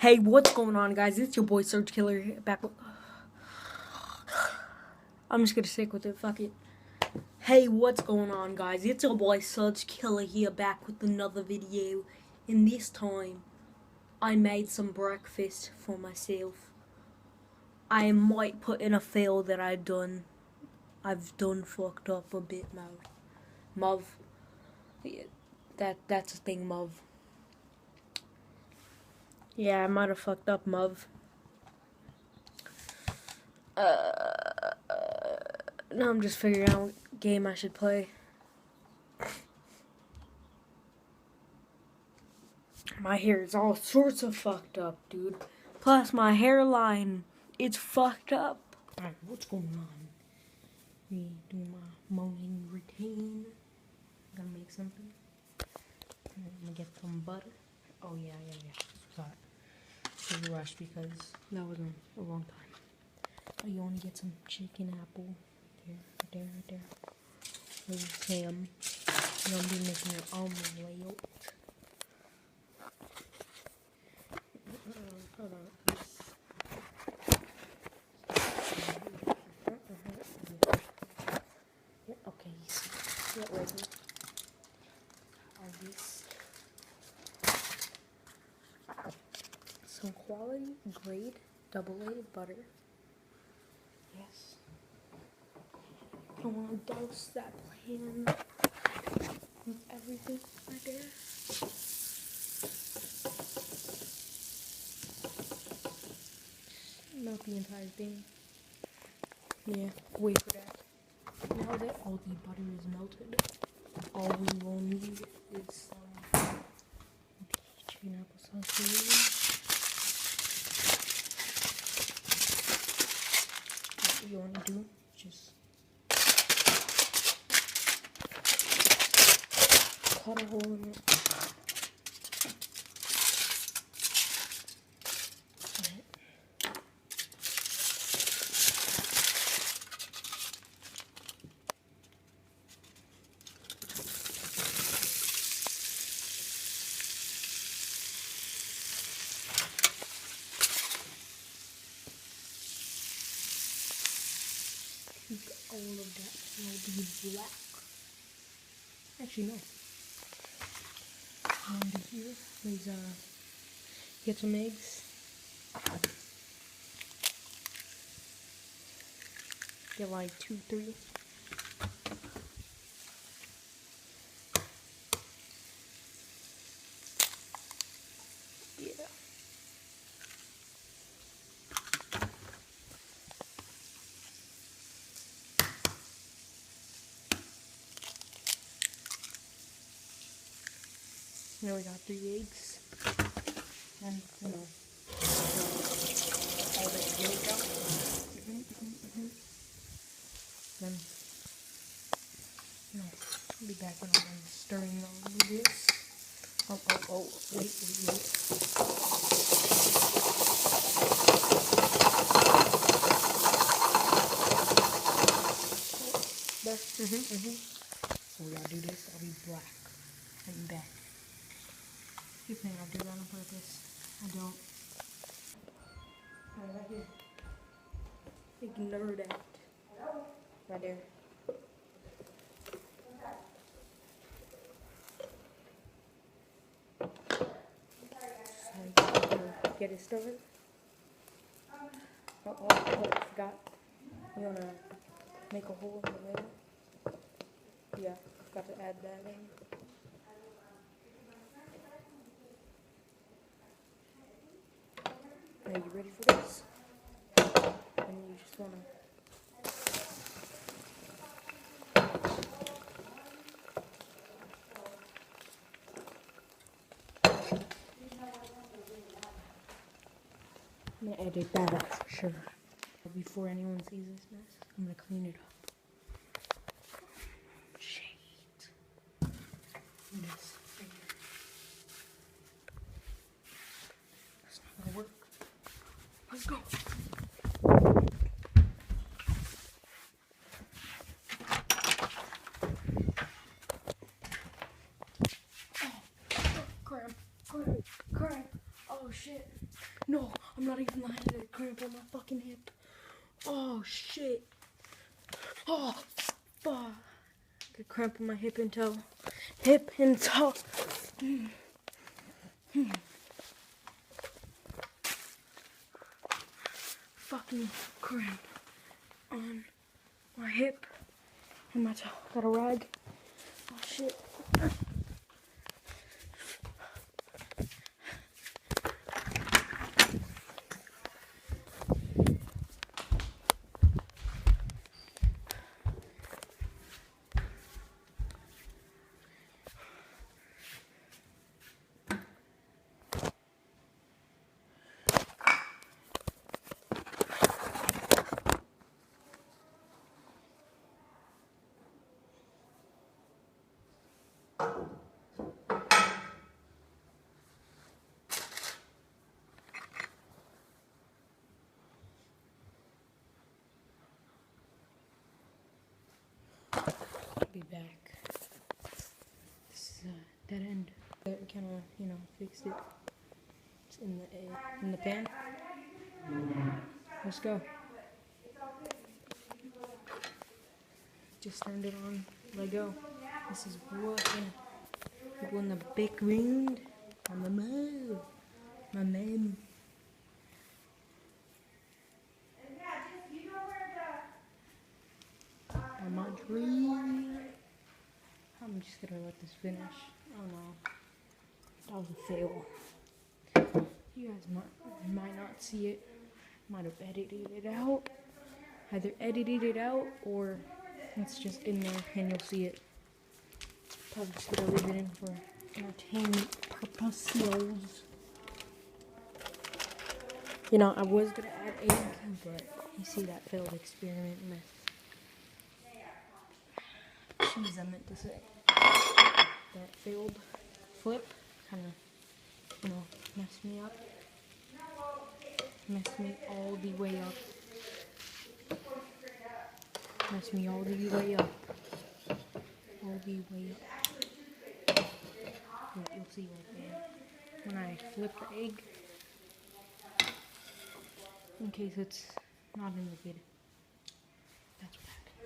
Hey, what's going on, guys? It's your boy Surge Killer here, back with... I'm just gonna stick with it, fuck it. Hey, what's going on, guys? It's your boy Surge Killer here, back with another video. And this time, I made some breakfast for myself. I might put in a fail that I've done fucked up a bit, Mov. Yeah, that's a thing, Mov. Yeah, I might have fucked up, Mov. Now I'm just figuring out what game I should play. My hair is all sorts of fucked up, dude. Plus my hairline, it's fucked up. Alright, what's going on? Me do my morning routine. I'm gonna make something. I'm gonna get some butter. Oh yeah. Sorry. I was rushed because that was a long time. Oh, you want to get some chicken apple. Right there. With ham. You're gonna be making your omelet. Hold on. Yeah, okay. Get ready. All this. Some quality grade double-laid butter. Yes. I want to douse that pan with everything right there. Not the entire thing. Yeah, wait for that. Now that all the butter is melted, all we will need is some chicken applesauce. What you want to do, just cut a hole in it. All of that will be black. Actually, no. Under here, please get some eggs. Get like 2, 3. Yeah. Now we got 3 eggs. And, all that yolk out. Then, I'll be back when I'm done stirring all of this. Oh, wait. There. So we gotta do this. I'll be black. I'm back. You think I do that on purpose? I don't. Right here. Ignore that. Right there. So get it started. Oh, I forgot. You wanna make a hole in the middle? Yeah, got to add that in. Are you ready for this? And you just wanna I'm gonna edit that out for sure. Before anyone sees this mess, I'm gonna clean it up. Shit. This right here. That's not gonna work. Let's go. Oh, crap. Oh, Oh shit. No, I'm not even lying. I got a cramp on my fucking hip. Oh shit. Oh fuck. Got a cramp on my hip and toe. Hip and toe. Fucking cramp on my hip and my toe. Got a rag. Oh shit. Be back. This is a dead end. That kind of, fixed it. It's in the pan. Let's go. Just turned it on. Let go. This is working. People in the background. On the move. My name. On my dream. I'm just gonna let this finish. Oh no. That was a fail. You guys might not see it. Might have edited it out. Either edited it out or it's just in there and you'll see it. Probably just gonna leave it in for entertainment purposes. I was gonna add egg, but you see that failed experiment with cheese, I meant to say. That failed flip kind of, messed me up. Messed me all the way up. Messed me all the way up. All the way up. Yeah, you'll see right there. When I flip the egg, in case it's not in the vid. That's what happened.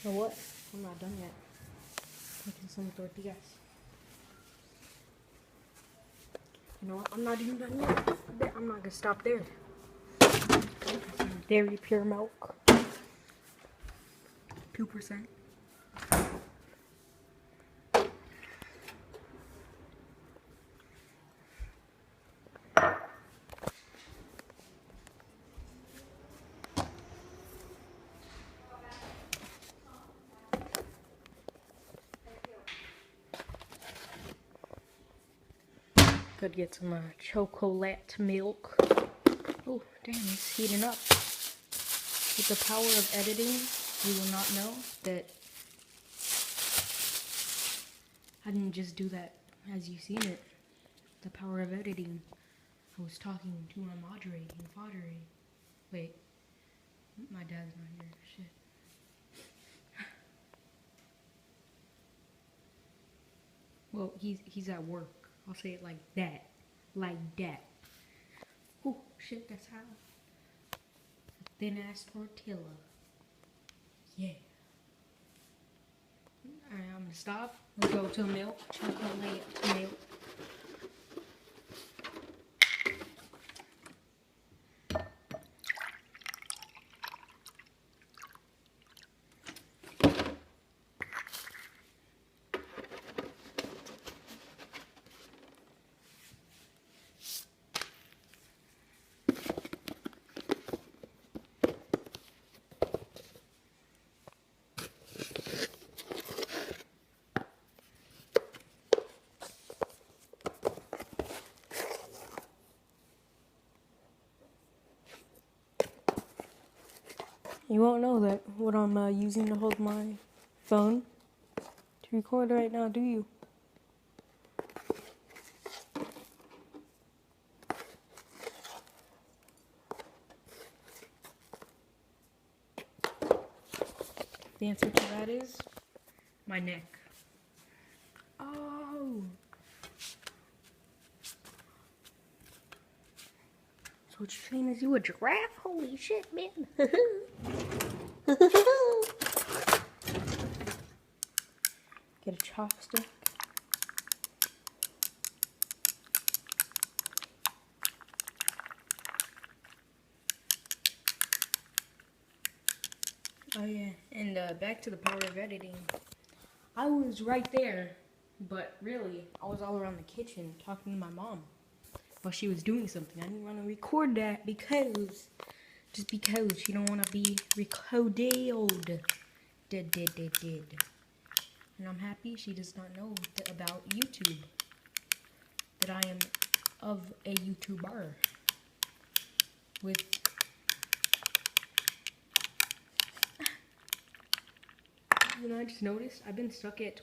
You know what? I'm not done yet. Making some tortillas. You know what? I'm not even done yet. I'm not gonna stop there. Dairy pure milk. 2%. Could get some chocolate milk. Oh, damn, it's heating up. With the power of editing, you will not know that I didn't just do that as you seen it. The power of editing. I was talking to my moderator and foddery. Wait, my dad's not here. Shit. Well, he's at work. I'll say it like that. Like that. Oh, shit, that's how. Thin ass tortilla. Yeah. Alright, I'm gonna stop. Let's go to milk. Chocolate milk. You won't know that what I'm using to hold my phone to record right now, do you? The answer to that is my neck. Oh. So what you're saying is you a giraffe? Holy shit, man. Get a chopstick. Oh yeah, and back to the power of editing. I was right there, but really, I was all around the kitchen talking to my mom while she was doing something. I didn't want to record that because she don't want to be recorded. Did. And I'm happy she does not know about YouTube. That I am of a YouTuber with. You know, I just noticed I've been stuck at